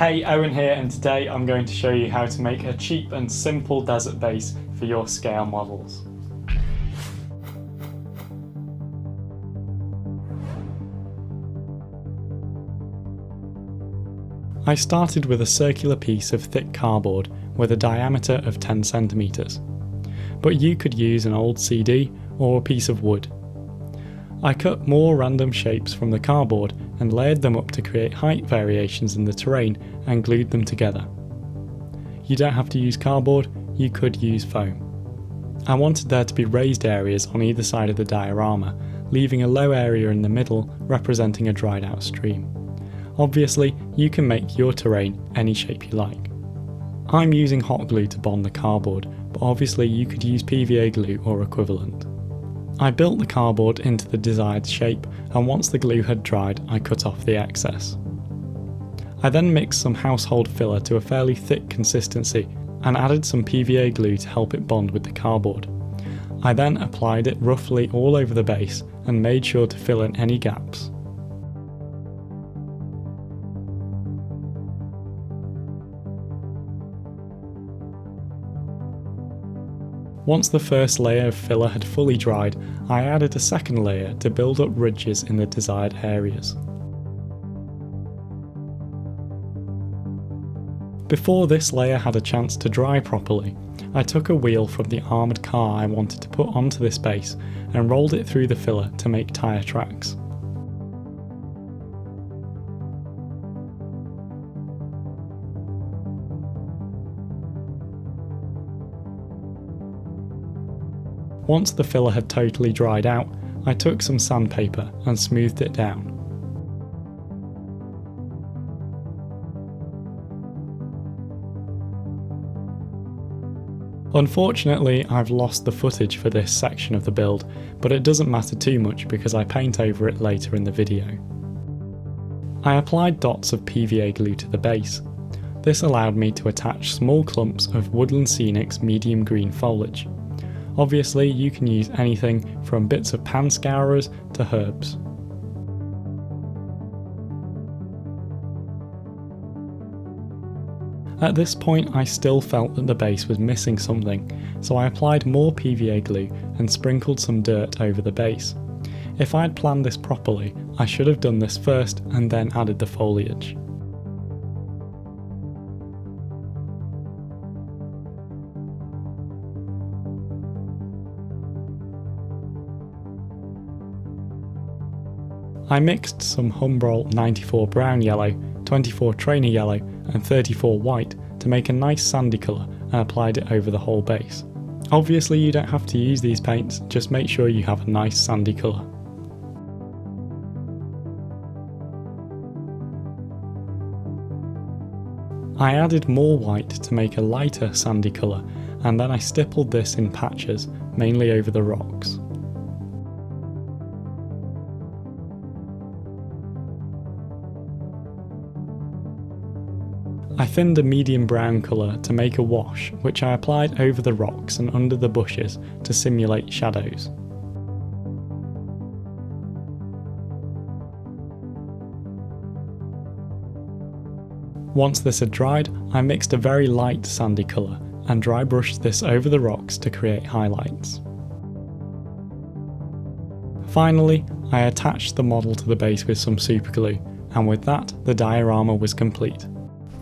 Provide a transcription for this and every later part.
Hey, Owen here, and today I'm going to show you how to make a cheap and simple desert base for your scale models. I started with a circular piece of thick cardboard with a diameter of 10 centimeters, but you could use an old CD or a piece of wood. I cut more random shapes from the cardboard and layered them up to create height variations in the terrain and glued them together. You don't have to use cardboard, you could use foam. I wanted there to be raised areas on either side of the diorama, leaving a low area in the middle representing a dried out stream. Obviously, you can make your terrain any shape you like. I'm using hot glue to bond the cardboard, but obviously you could use PVA glue or equivalent. I built the cardboard into the desired shape, and once the glue had dried, I cut off the excess. I then mixed some household filler to a fairly thick consistency and added some PVA glue to help it bond with the cardboard. I then applied it roughly all over the base and made sure to fill in any gaps. Once the first layer of filler had fully dried, I added a second layer to build up ridges in the desired areas. Before this layer had a chance to dry properly, I took a wheel from the armoured car I wanted to put onto this base and rolled it through the filler to make tyre tracks. Once the filler had totally dried out, I took some sandpaper and smoothed it down. Unfortunately, I've lost the footage for this section of the build, but it doesn't matter too much because I paint over it later in the video. I applied dots of PVA glue to the base. This allowed me to attach small clumps of Woodland Scenic's medium green foliage. Obviously, you can use anything from bits of pan scourers to herbs. At this point, I still felt that the base was missing something, so I applied more PVA glue and sprinkled some dirt over the base. If I had planned this properly, I should have done this first and then added the foliage. I mixed some Humbrol 94 brown yellow, 24 trainer yellow and 34 white to make a nice sandy colour and applied it over the whole base. Obviously you don't have to use these paints, just make sure you have a nice sandy colour. I added more white to make a lighter sandy colour, and then I stippled this in patches, mainly over the rocks. I thinned a medium brown colour to make a wash, which I applied over the rocks and under the bushes to simulate shadows. Once this had dried, I mixed a very light sandy colour and dry brushed this over the rocks to create highlights. Finally, I attached the model to the base with some superglue, and with that, the diorama was complete.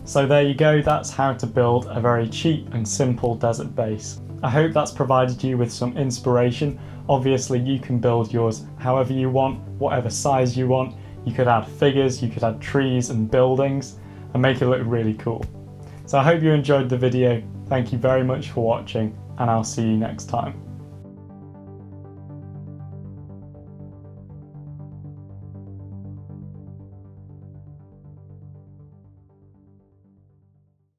So there you go, that's how to build a very cheap and simple desert base. I hope that's provided you with some inspiration. Obviously you can build yours however you want, whatever size you want. You could add figures, you could add trees and buildings and make it look really cool. So I hope you enjoyed the video. Thank you very much for watching, and I'll see you next time.